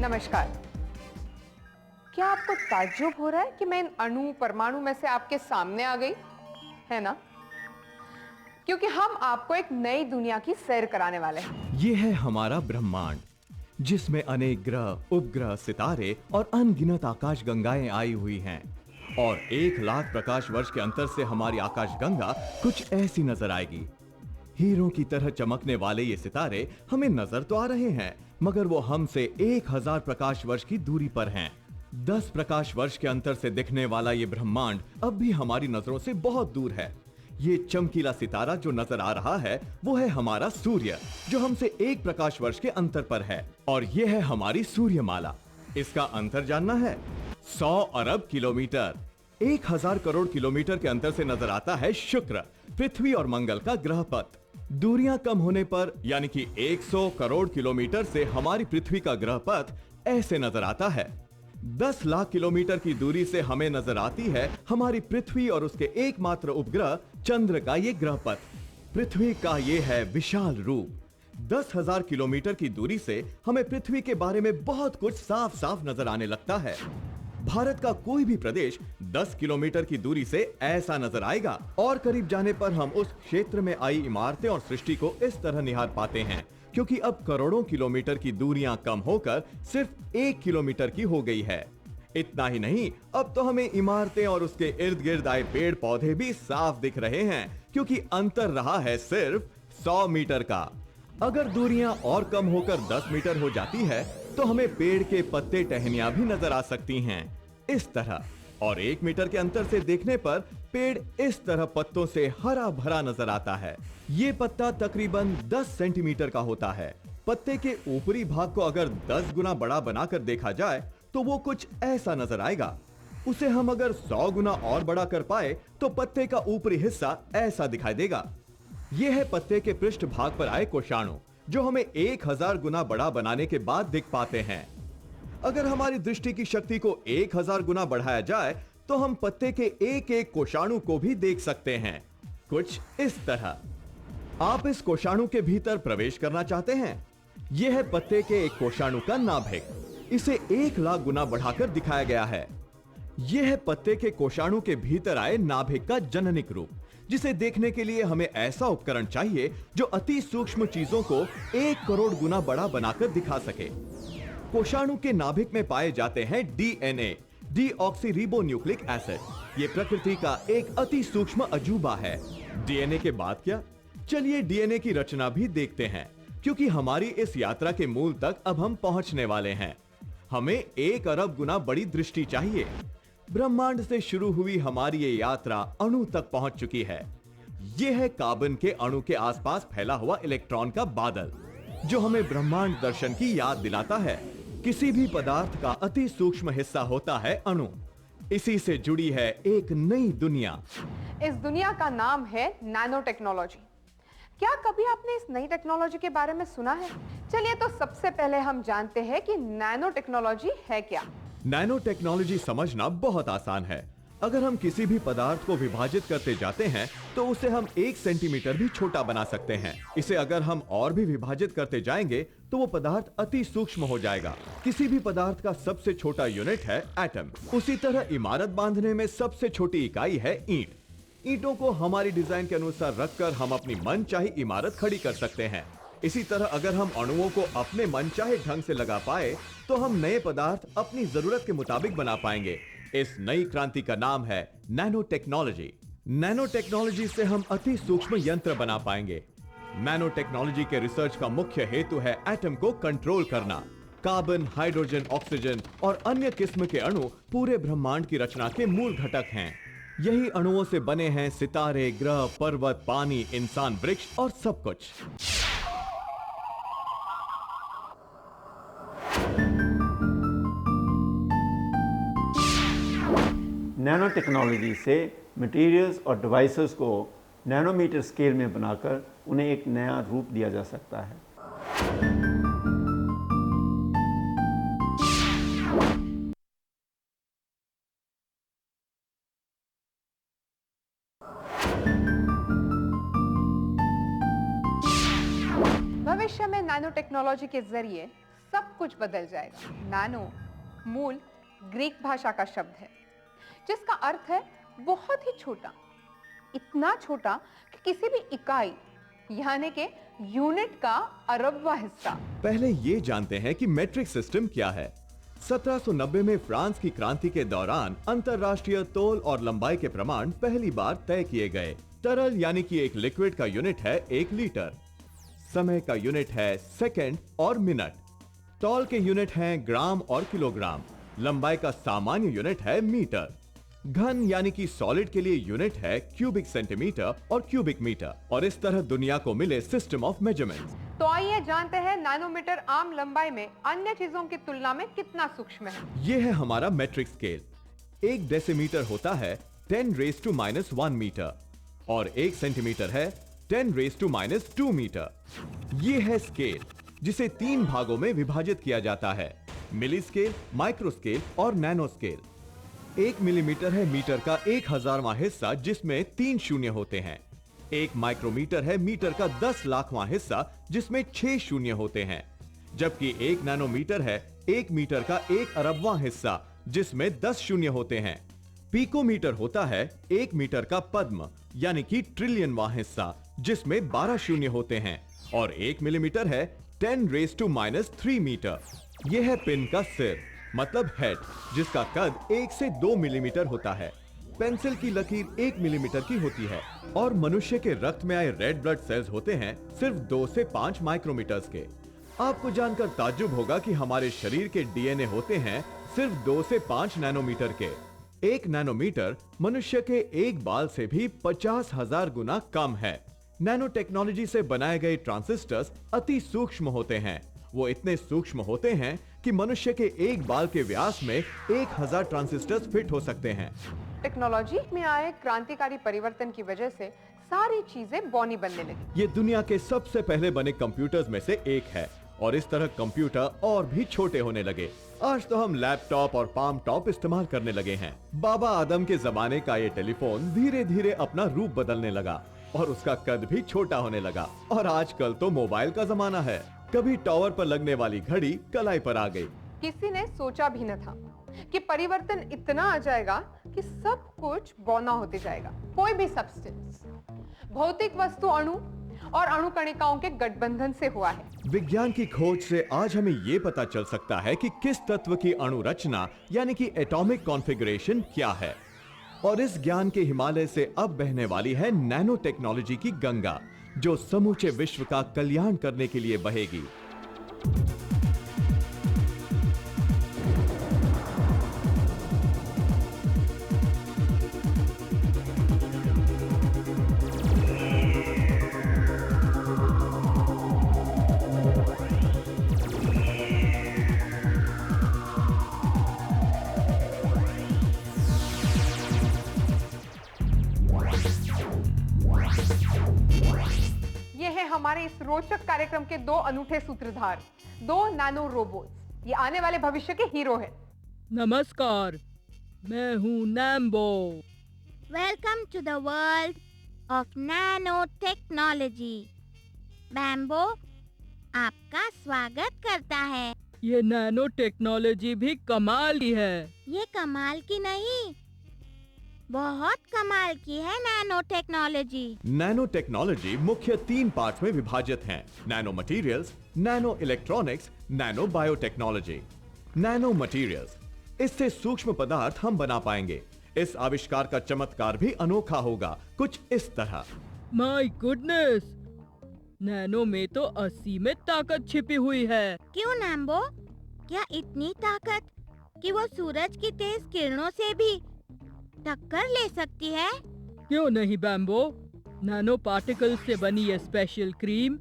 नमस्कार। क्या आपको ताज्जुब हो रहा है कि मैं इन अणु परमाणु में से आपके सामने आ गई, है ना? क्योंकि हम आपको एक नई दुनिया की सैर कराने वाले हैं। ये है हमारा ब्रह्मांड, जिसमें अनेक ग्रह, उपग्रह, सितारे और अनगिनत आकाशगंगाएं आई हुई हैं। और 1 लाख प्रकाश वर्ष के अंतर से हमारी आकाशगंगा कुछ ऐसी नजर आएगी। हीरों की तरह चमकने वाले ये सितारे हमें नजर तो आ रहे हैं, मगर वो हमसे 1000 प्रकाश वर्ष की दूरी पर हैं। 10 प्रकाश वर्ष के अंतर से दिखने वाला ये ब्रह्मांड अब भी हमारी नजरों से बहुत दूर है। ये चमकीला सितारा जो नजर आ रहा है वो है हमारा सूर्य, जो हमसे 1 प्रकाश वर्ष के अंतर पर है। और ये है हमारी सूर्यमाला। इसका अंतर जानना है? 100 अरब किलोमीटर। 1000 करोड़ किलोमीटर के अंतर से नजर आता है शुक्र, पृथ्वी और मंगल का ग्रह पथ। दूरियां कम होने पर यानी कि 100 करोड़ किलोमीटर से हमारी पृथ्वी का ग्रह पथ ऐसे नजर आता है। 10 लाख किलोमीटर की दूरी से हमें नजर आती है हमारी पृथ्वी और उसके एकमात्र उपग्रह चंद्र का ये ग्रह पथ। पृथ्वी का ये है विशाल रूप। 10,000 किलोमीटर की दूरी से हमें पृथ्वी के बारे में बहुत कुछ साफ साफ नजर आने लगता है। भारत का कोई भी प्रदेश 10 किलोमीटर की दूरी से ऐसा नजर आएगा, और करीब जाने पर हम उस क्षेत्र में आई इमारतें और सृष्टि को इस तरह निहार पाते हैं, क्योंकि अब करोड़ों किलोमीटर की दूरियां कम होकर सिर्फ 1 किलोमीटर की हो गई है। इतना ही नहीं, अब तो हमें इमारतें और उसके इर्द गिर्द आए पेड़ पौधे भी साफ दिख रहे हैं, क्योंकि अंतर रहा है सिर्फ 100 मीटर का। अगर दूरियां और कम होकर 10 मीटर हो जाती है तो हमें पेड़ के पत्ते टहनियां भी नजर आ सकती हैं, इस तरह। और 1 मीटर के अंतर से देखने पर पेड़ इस तरह पत्तों से हरा भरा नजर आता है। ये पत्ता तकरीबन 10 सेंटीमीटर का होता है। पत्ते के ऊपरी भाग को अगर 10 गुना बड़ा बनाकर देखा जाए तो वो कुछ ऐसा नजर आएगा। उसे हम अगर 100 गुना और बड़ा कर पाए तो पत्ते का ऊपरी हिस्सा ऐसा दिखाई देगा। यह है पत्ते के पृष्ठ भाग पर आए कोषाणु, जो हमें 1000 गुना बड़ा बनाने के बाद दिख पाते हैं। अगर हमारी दृष्टि की शक्ति को 1000 गुना बढ़ाया जाए तो हम पत्ते के एक एक कोषाणु को भी देख सकते हैं, कुछ इस तरह। आप इस कोषाणु के भीतर प्रवेश करना चाहते हैं? यह है पत्ते के एक कोषाणु का नाभिक। इसे 1 लाख गुना बढ़ाकर दिखाया गया है। यह है पत्ते के कोषाणु के भीतर आए नाभिक का जननिक रूप, जिसे देखने के लिए हमें ऐसा उपकरण चाहिए जो अति सूक्ष्म चीजों को 1 करोड़ गुना बड़ा बनाकर दिखा सके। कोषाणु के नाभिक में पाए जाते हैं डीएनए, डीऑक्सीरिबोन्यूक्लिक एसिड। ये प्रकृति का एक अति सूक्ष्म अजूबा है। डीएनए के बाद क्या? चलिए डीएनए की रचना भी देखते हैं, क्योंकि हमारी इस यात्रा के मूल तक अब हम पहुंचने वाले हैं। हमें 1 अरब गुना बड़ी दृष्टि चाहिए। ब्रह्मांड से शुरू हुई हमारी ये यात्रा अणु तक पहुंच चुकी है। यह है कार्बन के अणु के आसपास फैला हुआ इलेक्ट्रॉन का बादल, जो हमें ब्रह्मांड दर्शन की याद दिलाता है। किसी भी पदार्थ का अति सूक्ष्म हिस्सा होता है अणु। इसी से जुड़ी है एक नई दुनिया। इस दुनिया का नाम है नैनो टेक्नोलॉजी। क्या कभी आपने इस नई टेक्नोलॉजी के बारे में सुना है? चलिए तो सबसे पहले हम जानते हैं कि नैनो टेक्नोलॉजी है क्या। नैनो टेक्नोलॉजी समझना बहुत आसान है। अगर हम किसी भी पदार्थ को विभाजित करते जाते हैं तो उसे हम 1 सेंटीमीटर भी छोटा बना सकते हैं। इसे अगर हम और भी विभाजित करते जाएंगे तो वो पदार्थ अति सूक्ष्म हो जाएगा। किसी भी पदार्थ का सबसे छोटा यूनिट है एटम। उसी तरह इमारत बांधने में सबसे छोटी इकाई है ईंट। ईंटों को हमारी डिजाइन के अनुसार रखकर हम अपनी मनचाही इमारत खड़ी कर सकते हैं। इसी तरह अगर हम अणुओं को अपने मनचाहे ढंग से लगा पाए तो हम नए पदार्थ अपनी जरूरत के मुताबिक बना पाएंगे। इस नई क्रांति का नाम है नैनो टेक्नोलॉजी। नैनो टेक्नोलॉजी से हम अति सूक्ष्म यंत्र बना पाएंगे। नैनो टेक्नोलॉजी के रिसर्च का मुख्य हेतु है एटम को कंट्रोल करना। कार्बन, हाइड्रोजन, ऑक्सीजन और अन्य किस्म के अणु पूरे ब्रह्मांड की रचना के मूल घटक हैं। यही अणुओं से बने हैं सितारे, ग्रह, पर्वत, पानी, इंसान, वृक्ष और सब कुछ। नैनो टेक्नोलॉजी से मटेरियल्स और डिवाइसेस को नैनोमीटर स्केल में बनाकर उन्हें एक नया रूप दिया जा सकता है। भविष्य में नैनो टेक्नोलॉजी के जरिए सब कुछ बदल जाएगा। नैनो मूल ग्रीक भाषा का शब्द है जिसका अर्थ है बहुत ही छोटा, इतना छोटा कि किसी भी इकाई यानी के यूनिट का अरबवां हिस्सा। पहले ये जानते हैं कि मेट्रिक सिस्टम क्या है। 1790 में फ्रांस की क्रांति के दौरान अंतरराष्ट्रीय तौल और लंबाई के प्रमाण पहली बार तय किए गए। तरल यानी कि एक लिक्विड का यूनिट है 1 लीटर। समय का यूनिट है सेकंड और मिनट। तौल के यूनिट हैं ग्राम और किलोग्राम। लंबाई का सामान्य यूनिट है मीटर। घन यानी कि सॉलिड के लिए यूनिट है क्यूबिक सेंटीमीटर और क्यूबिक मीटर। और इस तरह दुनिया को मिले सिस्टम ऑफ मेजरमेंट्स। तो आइए जानते हैं नैनोमीटर आम लंबाई में अन्य चीजों की तुलना में कितना सूक्ष्म है। ये है हमारा मेट्रिक स्केल। 1 डेसीमीटर होता है 10⁻⁻1 मीटर और 1 सेंटीमीटर है 10⁻⁻2 मीटर। ये है स्केल जिसे 3 भागों में विभाजित किया जाता है, मिली स्केल, माइक्रो स्केल और नैनो स्केल। 1 मिलीमीटर है मीटर का 1000वां हिस्सा जिसमें 3 शून्य होते हैं। 1 माइक्रोमीटर है मीटर का 10 लाखवां हिस्सा जिसमें 6 शून्य होते हैं। जबकि 1 नैनोमीटर है 1 मीटर का 1 अरबवां हिस्सा जिसमें 10 शून्य होते हैं। पिकोमीटर होता है 1 मीटर का पद्म यानी कि ट्रिलियनवां हिस्सा जिसमें 12 शून्य होते हैं। और 1 मिलीमीटर है 10⁻³ मीटर। यह है पिन का सिर मतलब हेड जिसका कद 1 से 2 मिलीमीटर होता है। पेंसिल की लकीर 1 मिलीमीटर की होती है और मनुष्य के रक्त में आए रेड ब्लड सेल्स होते हैं सिर्फ 2 से 5 माइक्रोमीटर्स के। आपको जानकर ताज्जुब होगा कि हमारे शरीर के डीएनए होते हैं सिर्फ 2 से 5 नैनोमीटर के। 1 नैनोमीटर मनुष्य के एक बाल से भी 50,000 गुना कम है। नैनो टेक्नोलॉजी से बनाए गए ट्रांजिस्टर्स अति सूक्ष्म होते हैं। वो इतने सूक्ष्म होते हैं कि मनुष्य के एक बाल के व्यास में 1000 ट्रांजिस्टर्स फिट हो सकते हैं। टेक्नोलॉजी में आए क्रांतिकारी परिवर्तन की वजह से सारी चीजें बौनी बनने लगी। ये दुनिया के सबसे पहले बने कंप्यूटर्स में से एक है और इस तरह कंप्यूटर और भी छोटे होने लगे। आज तो हम लैपटॉप और पाम टॉप इस्तेमाल करने लगे हैं। बाबा आदम के जमाने का ये टेलीफोन धीरे धीरे अपना रूप बदलने लगा और उसका कद भी छोटा होने लगा। और आजकल तो मोबाइल का जमाना है। कभी टावर पर लगने वाली घड़ी कलाई पर आ गई। किसी ने सोचा भी न था कि परिवर्तन इतना आ जाएगा कि सब कुछ बौना होते जाएगा। कोई भी सब्सटेंस, भौतिक वस्तु अणु और अणु कणिकाओं के गठबंधन से हुआ है। विज्ञान की खोज से आज हमें ये पता चल सकता है कि किस तत्व की अणु रचना यानी कि एटॉमिक कॉन्फ़िगरेशन क्या है। और इस ज्ञान के हिमालय से अब बहने वाली है नैनो टेक्नोलॉजी की गंगा जो समूचे विश्व का कल्याण करने के लिए बहेगी। हमारे इस रोचक कार्यक्रम के 2 अनूठे सूत्रधार, 2 नैनो रोबोट्स। ये आने वाले भविष्य के हीरो हैं। नमस्कार, मैं हूँ नैम्बो। Welcome to the world of nano technology. बैम्बो आपका स्वागत करता है। ये नैनो टेक्नोलॉजी भी कमाल की है। ये कमाल की नहीं, बहुत कमाल की है नैनो टेक्नोलॉजी। नैनो टेक्नोलॉजी मुख्य 3 पार्ट में विभाजित हैं: nano materials, nano electronics, nano biotechnology. Nano materials, इससे सूक्ष्म पदार्थ हम बना पाएंगे। इस आविष्कार का चमत्कार भी अनोखा होगा, कुछ इस तरह। माय गुडनेस, नैनो में तो 80 में ताकत छिपी हुई है। क्यों नैम्बो? क्या इतनी ताकत कि वो सूरज की तेज किरणों से भी टक्कर ले सकती है? क्यों नहीं बैम्बो, नैनो पार्टिकल्स से बनी ये स्पेशल क्रीम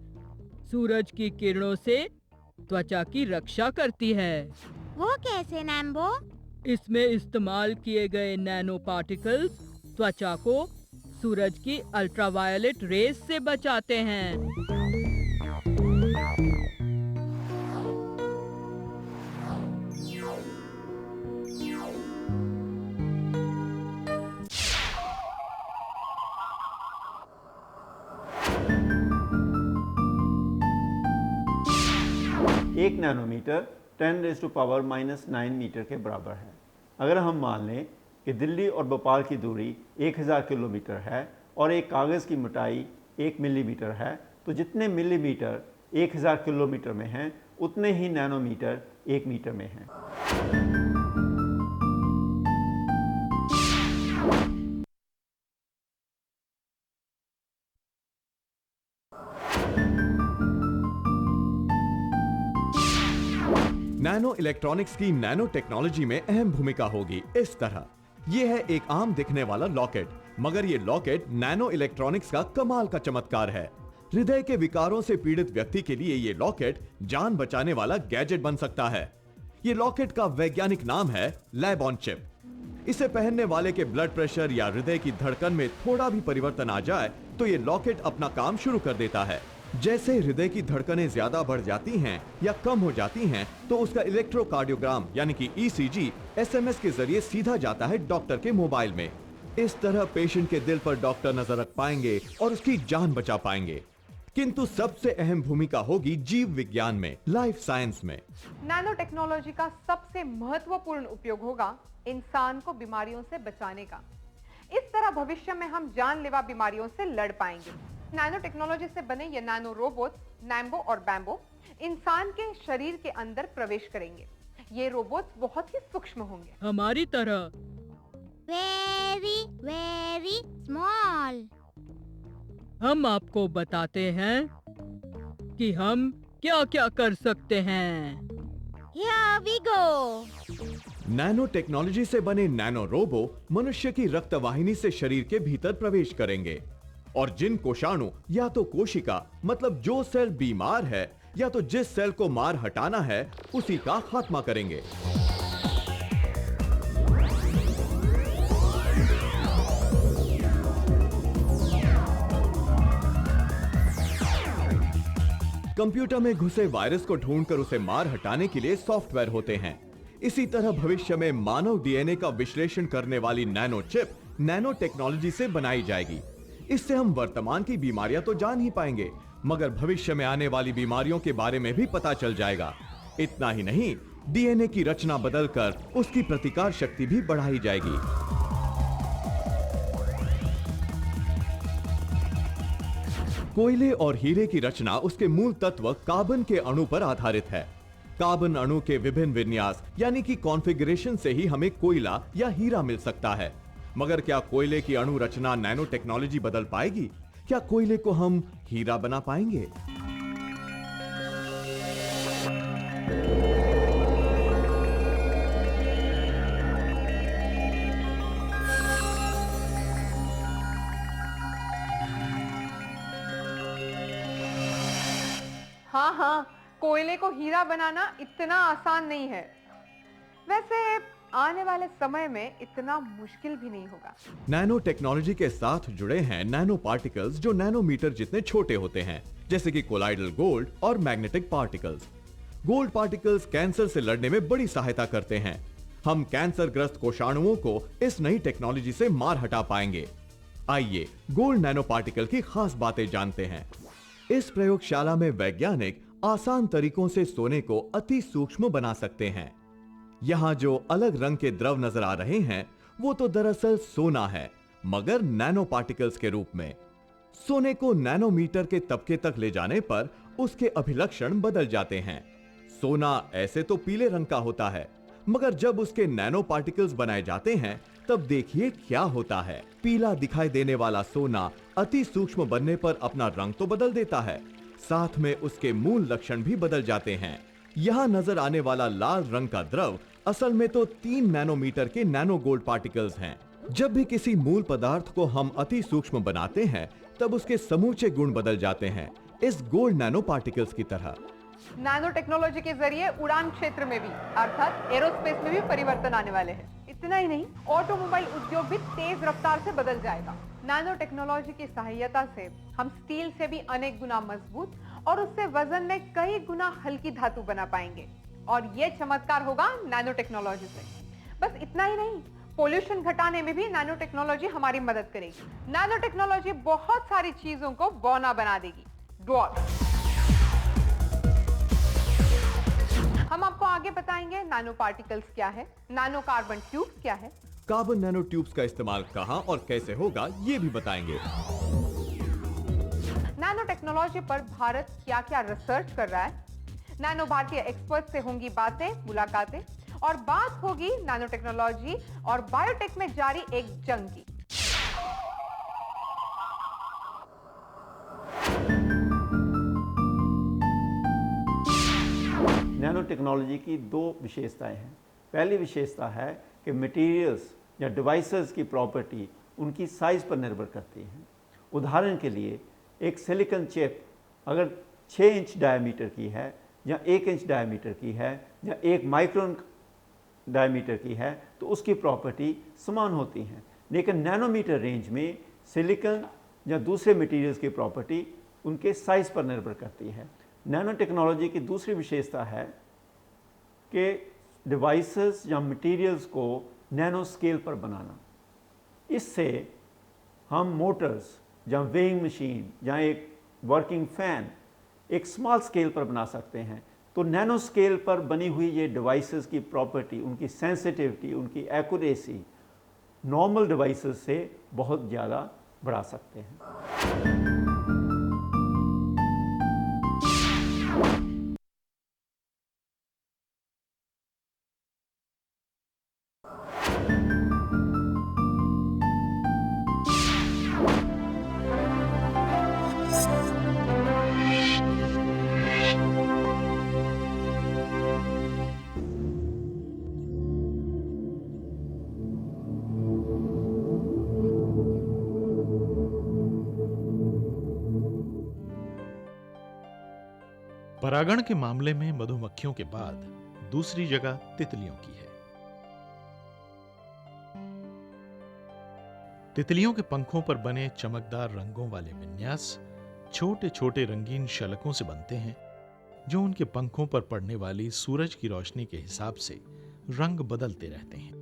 सूरज की किरणों से त्वचा की रक्षा करती है। वो कैसे नैम्बो? इसमें इस्तेमाल किए गए नैनो पार्टिकल्स त्वचा को सूरज की अल्ट्रावायलेट रेस से बचाते हैं। 1 नैनोमीटर 10⁻⁻⁹ मीटर के बराबर है। अगर हम मान लें कि दिल्ली और भोपाल की दूरी 1000 किलोमीटर है और एक कागज़ की मोटाई 1 मिलीमीटर है, तो जितने मिलीमीटर 1000 किलोमीटर में हैं उतने ही नैनोमीटर 1 मीटर में हैं। नैनो इलेक्ट्रॉनिक्स की नैनो टेक्नोलॉजी में अहम भूमिका होगी इस तरह। यह है एक आम दिखने वाला लॉकेट, मगर यह लॉकेट नैनो इलेक्ट्रॉनिक्स का कमाल का चमत्कार है। हृदय के विकारों से पीड़ित व्यक्ति के लिए यह लॉकेट जान बचाने वाला गैजेट बन सकता है। यह लॉकेट का वैज्ञानिक नाम है लैब ऑन चिप। इसे पहनने वाले के ब्लड प्रेशर या हृदय की धड़कन में थोड़ा भी परिवर्तन आ जाए तो यह लॉकेट अपना काम शुरू कर देता है। जैसे हृदय की धड़कनें ज्यादा बढ़ जाती हैं या कम हो जाती हैं, तो उसका इलेक्ट्रोकार्डियोग्राम यानी कि ईसीजी एसएमएस के जरिए सीधा जाता है डॉक्टर के मोबाइल में। इस तरह पेशेंट के दिल पर डॉक्टर नजर रख पाएंगे और उसकी जान बचा पाएंगे। किंतु सबसे अहम भूमिका होगी जीव विज्ञान में, लाइफ साइंस में। नैनो टेक्नोलॉजी का सबसे महत्वपूर्ण उपयोग होगा इंसान को बीमारियों से बचाने का। इस तरह भविष्य में हम जानलेवा बीमारियों से लड़ पाएंगे। नैनो टेक्नोलॉजी से बने ये नैनो रोबोट नैम्बो और बैम्बो इंसान के शरीर के अंदर प्रवेश करेंगे। ये रोबोट्स बहुत ही सूक्ष्म होंगे, हमारी तरह। Very very small. हम आपको बताते हैं कि हम क्या क्या कर सकते हैं। Here we go. Nano technology से बने नैनो रोबो मनुष्य की रक्तवाहिनी से शरीर के भीतर प्रवेश करेंगे और जिन कोषाणु या तो कोशिका मतलब जो सेल बीमार है या तो जिस सेल को मार हटाना है उसी का खात्मा करेंगे। कंप्यूटर में घुसे वायरस को ढूंढकर उसे मार हटाने के लिए सॉफ्टवेयर होते हैं। इसी तरह भविष्य में मानव डीएनए का विश्लेषण करने वाली नैनो चिप नैनो टेक्नोलॉजी से बनाई जाएगी। इससे हम वर्तमान की बीमारियां तो जान ही पाएंगे, मगर भविष्य में आने वाली बीमारियों के बारे में भी पता चल जाएगा। इतना ही नहीं, डीएनए की रचना बदलकर उसकी प्रतिकार शक्ति भी बढ़ाई जाएगी। कोयले और हीरे की रचना उसके मूल तत्व कार्बन के अणु पर आधारित है। कार्बन अणु के विभिन्न विन्यास यानी कि कॉन्फ़िगरेशन से ही हमें कोयला या हीरा मिल सकता है। मगर क्या कोयले की अणु रचना नैनो टेक्नोलॉजी बदल पाएगी? क्या कोयले को हम हीरा बना पाएंगे? हाँ हाँ, कोयले को हीरा बनाना इतना आसान नहीं है। वैसे आने वाले समय में इतना मुश्किल भी नहीं होगा। नैनो टेक्नोलॉजी के साथ जुड़े हैं नैनो पार्टिकल्स जो नैनोमीटर जितने छोटे होते हैं, जैसे कि कोलाइडल गोल्ड और magnetic particles. Gold particles cancer से लड़ने में बड़ी सहायता करते हैं। हम कैंसर ग्रस्त कोषाणुओं को इस नई टेक्नोलॉजी से मार हटा पाएंगे। आइए गोल्ड नैनो पार्टिकल की खास बातें जानते हैं। इस प्रयोगशाला में वैज्ञानिक आसान तरीकों से सोने को अति सूक्ष्म बना सकते हैं। यहाँ जो अलग रंग के द्रव नजर आ रहे हैं वो तो दरअसल सोना है, मगर नैनो पार्टिकल्स के रूप में। सोने को नैनोमीटर के तबके तक ले जाने पर उसके अभिलक्षण बदल जाते हैं। सोना ऐसे तो पीले रंग का होता है, मगर जब उसके नैनो पार्टिकल्स बनाए जाते हैं तब देखिए क्या होता है। पीला दिखाई देने वाला सोना अति सूक्ष्म बनने पर अपना रंग तो बदल देता है, साथ में उसके मूल लक्षण भी बदल जाते हैं। यहाँ नजर आने वाला लाल रंग का द्रव असल में तो 3 नैनोमीटर के नैनो गोल्ड पार्टिकल्स हैं। जब भी किसी मूल पदार्थ को हम अति सूक्ष्म बनाते हैं तब उसके समूचे गुण बदल जाते हैं, इस गोल्ड नैनो पार्टिकल्स की तरह। नैनो टेक्नोलॉजी के जरिए उड़ान क्षेत्र में भी अर्थात एरोस्पेस में भी परिवर्तन आने वाले हैं। इतना ही नहीं, ऑटोमोबाइल उद्योग भी तेज रफ्तार से बदल जाएगा। नैनो टेक्नोलॉजी की सहायता से हम स्टील से भी अनेक गुना मजबूत और उससे वजन में कई गुना हल्की धातु बना पाएंगे, और ये चमत्कार होगा नैनो टेक्नोलॉजी से। बस इतना ही नहीं, पोल्यूशन घटाने में भी नैनो टेक्नोलॉजी हमारी मदद करेगी। नैनो टेक्नोलॉजी बहुत सारी चीजों को बौना बना देगी। ड्वार्फ, नैनो पार्टिकल्स क्या है, नैनो कार्बन ट्यूब्स क्या है। कार्बन नैनो ट्यूब्स का इस्तेमाल कहां और कैसे होगा ये भी बताएंगे। नैनो टेक्नोलॉजी पर भारत क्या क्या रिसर्च कर रहा है। नैनो भारतीय एक्सपर्ट से होंगी बातें, मुलाकातें, और बात होगी नैनो टेक्नोलॉजी और बायोटेक में जारी एक जंग की। नैनो टेक्नोलॉजी की दो विशेषताएं हैं। पहली विशेषता है कि मटेरियल्स या डिवाइसेस की प्रॉपर्टी उनकी साइज़ पर निर्भर करती है। उदाहरण के लिए एक सिलिकॉन चिप अगर 6 इंच डायमीटर की है या 1 इंच डायमीटर की है या 1 माइक्रोन डायमीटर की है तो उसकी प्रॉपर्टी समान होती हैं। लेकिन नैनोमीटर रेंज में सिलिकॉन या दूसरे मटेरियल्स की प्रॉपर्टी उनके साइज़ पर निर्भर करती है। नैनो टेक्नोलॉजी की दूसरी विशेषता है कि डिवाइसेस या मटेरियल्स को नैनो स्केल पर बनाना। इससे हम मोटर्स या वेइंग मशीन या एक वर्किंग फैन एक स्मॉल स्केल पर बना सकते हैं। तो नैनो स्केल पर बनी हुई ये डिवाइसेस की प्रॉपर्टी, उनकी सेंसिटिविटी, उनकी एक्यूरेसी नॉर्मल डिवाइसेस से बहुत ज़्यादा बढ़ा सकते हैं। परागण के मामले में मधुमक्खियों के बाद दूसरी जगह तितलियों की है। तितलियों के पंखों पर बने चमकदार रंगों वाले विन्यास छोटे छोटे रंगीन शलकों से बनते हैं, जो उनके पंखों पर पड़ने वाली सूरज की रोशनी के हिसाब से रंग बदलते रहते हैं।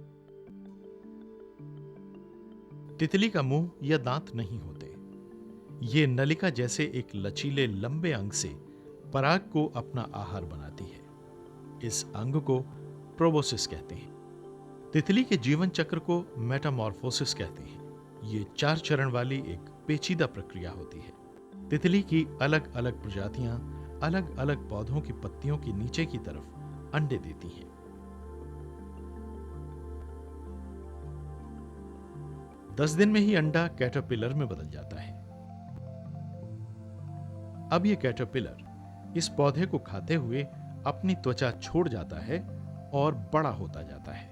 तितली का मुंह या दांत नहीं होते। ये नलिका जैसे एक लचीले लंबे अंग से पराग को अपना आहार बनाती है। इस अंग को प्रोबोसिस कहते हैं। तितली के जीवन चक्र को मेटामॉर्फोसिस कहते हैं। ये 4 चरण वाली एक पेचीदा प्रक्रिया होती है। तितली की अलग अलग प्रजातियां अलग अलग पौधों की पत्तियों के नीचे की तरफ अंडे देती हैं। दस दिन में ही अंडा कैटरपिलर में बदल जाता है। अब यह कैटरपिलर इस पौधे को खाते हुए अपनी त्वचा छोड़ जाता है और बड़ा होता जाता है।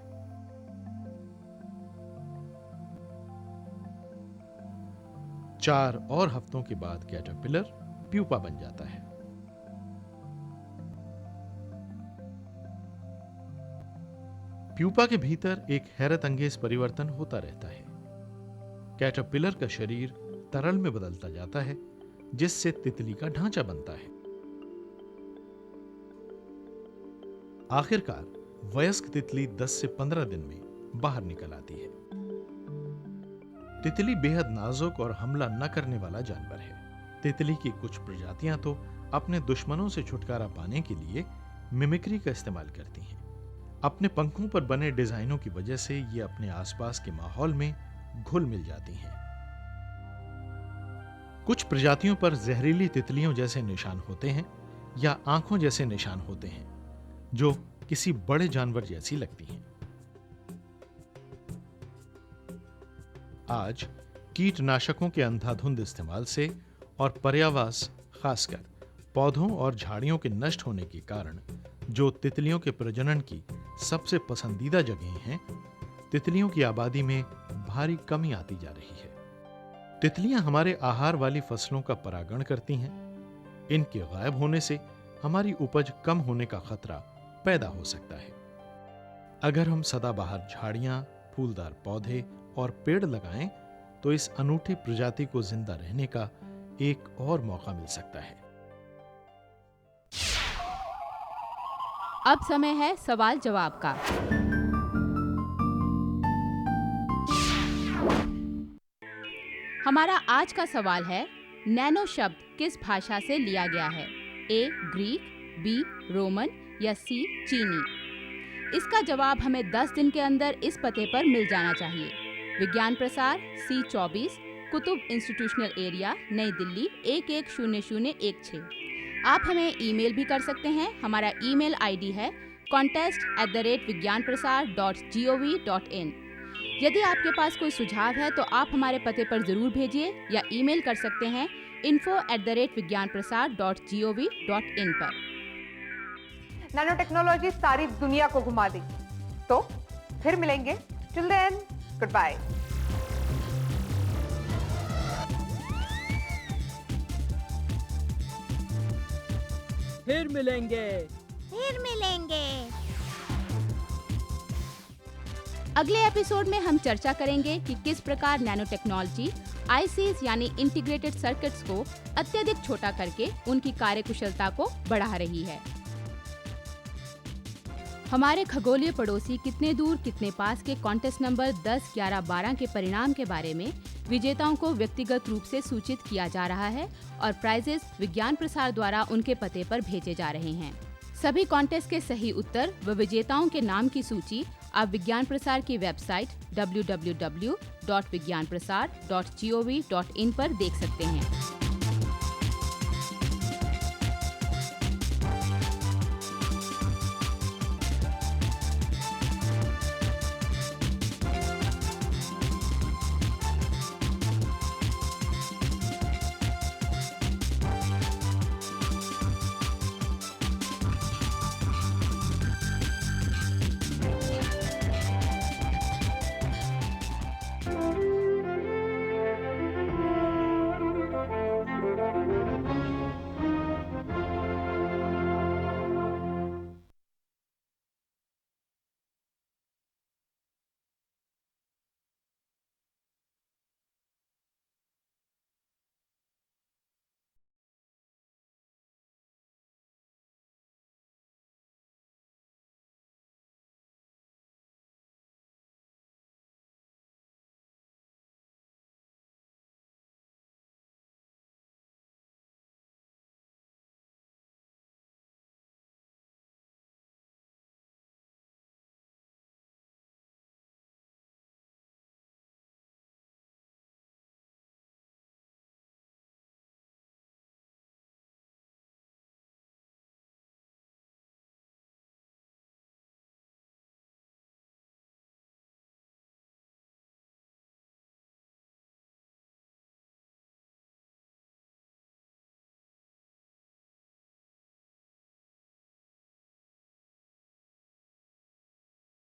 चार और हफ्तों के बाद कैटरपिलर प्यूपा बन जाता है। प्यूपा के भीतर एक हैरत अंगेज परिवर्तन होता रहता है। कैटरपिलर का शरीर तरल में बदलता जाता है, जिससे तितली का ढांचा बनता है। आखिरकार वयस्क तितली 10 से 15 दिन में बाहर निकल आती है। तितली बेहद नाजुक और हमला न करने वाला जानवर है। तितली की कुछ प्रजातियां तो अपने दुश्मनों से छुटकारा पाने के लिए मिमिक्री का इस्तेमाल करती हैं। अपने पंखों पर बने डिजाइनों की वजह से ये अपने आसपास के माहौल में घुल मिल जाती हैं। कुछ प्रजातियों पर जहरीली तितलियों जैसे निशान होते हैं या आंखों जैसे निशान होते हैं, जो किसी बड़े जानवर जैसी लगती हैं। आज कीटनाशकों के अंधाधुंध इस्तेमाल से और पर्यावास, खासकर पौधों और झाड़ियों के नष्ट होने के कारण, जो तितलियों के प्रजनन की सबसे पसंदीदा जगहें हैं, तितलियों की आबादी में भारी कमी आती जा रही है। तितलियां हमारे आहार वाली फसलों का परागण करती हैं। इनके गायब होने से हमारी उपज कम होने का खतरा पैदा हो सकता है। अगर हम सदाबहार झाड़ियां, फूलदार पौधे और पेड़ लगाएं, तो इस अनूठी प्रजाति को जिंदा रहने का एक और मौका मिल सकता है। अब समय है सवाल जवाब का। हमारा आज का सवाल है, नैनो शब्द किस भाषा से लिया गया है? ए ग्रीक, बी रोमन या सी चीनी? इसका जवाब हमें 10 दिन के अंदर इस पते पर मिल जाना चाहिए। विज्ञान प्रसार C24 कुतुब इंस्टीट्यूशनल एरिया, नई दिल्ली 110016। आप हमें ईमेल भी कर सकते हैं। हमारा ईमेल आईडी है contest@vigyanprasar.gov.in। यदि आपके पास कोई सुझाव है तो आप हमारे पते पर जरूर भेजिए या ईमेल कर सकते हैं info@vigyanprasar.gov.in पर। नैनो टेक्नोलॉजी सारी दुनिया को घुमा देगी। तो फिर मिलेंगे। Till then, goodbye. फिर मिलेंगे। फिर मिलेंगे। अगले एपिसोड में हम चर्चा करेंगे कि किस प्रकार नैनो टेक्नोलॉजी आईसीज यानी इंटीग्रेटेड सर्किट्स को अत्यधिक छोटा करके उनकी कार्यकुशलता को बढ़ा रही है। हमारे खगोलीय पड़ोसी कितने दूर कितने पास के कॉन्टेस्ट नंबर 10, 11, 12 के परिणाम के बारे में विजेताओं को व्यक्तिगत रूप से सूचित किया जा रहा है और प्राइजेस विज्ञान प्रसार द्वारा उनके पते पर भेजे जा रहे हैं। सभी कॉन्टेस्ट के सही उत्तर व विजेताओं के नाम की सूची आप विज्ञान प्रसार की वेबसाइट www.vigyanprasar.gov.in पर देख सकते हैं।